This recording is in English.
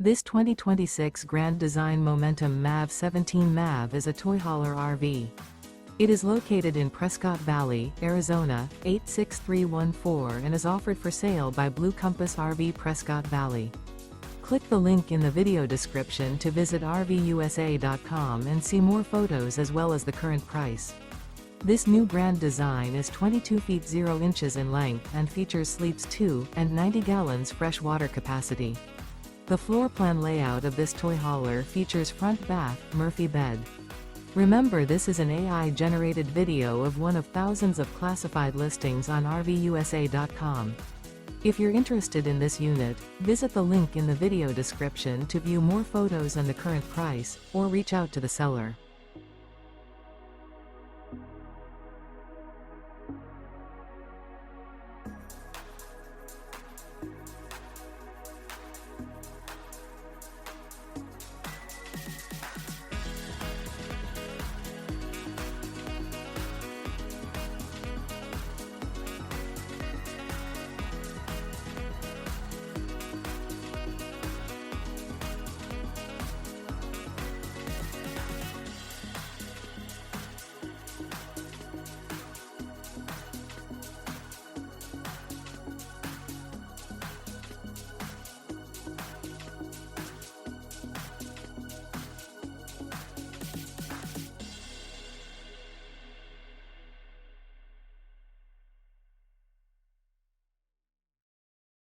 This 2026 Grand Design Momentum MAV 17 MAV is a toy hauler RV. It is located in Prescott Valley, Arizona, 86314 and is offered for sale by Blue Compass RV Prescott Valley. Click the link in the video description to visit RVUSA.com and see more photos as well as the current price. This new Grand Design is 22 feet 0 inches in length and features sleeps 2 and 90 gallons fresh water capacity. The floor plan layout of this toy hauler features front bath, Murphy bed. Remember, this is an AI-generated video of one of thousands of classified listings on RVUSA.com. If you're interested in this unit, visit the link in the video description to view more photos and the current price, or reach out to the seller.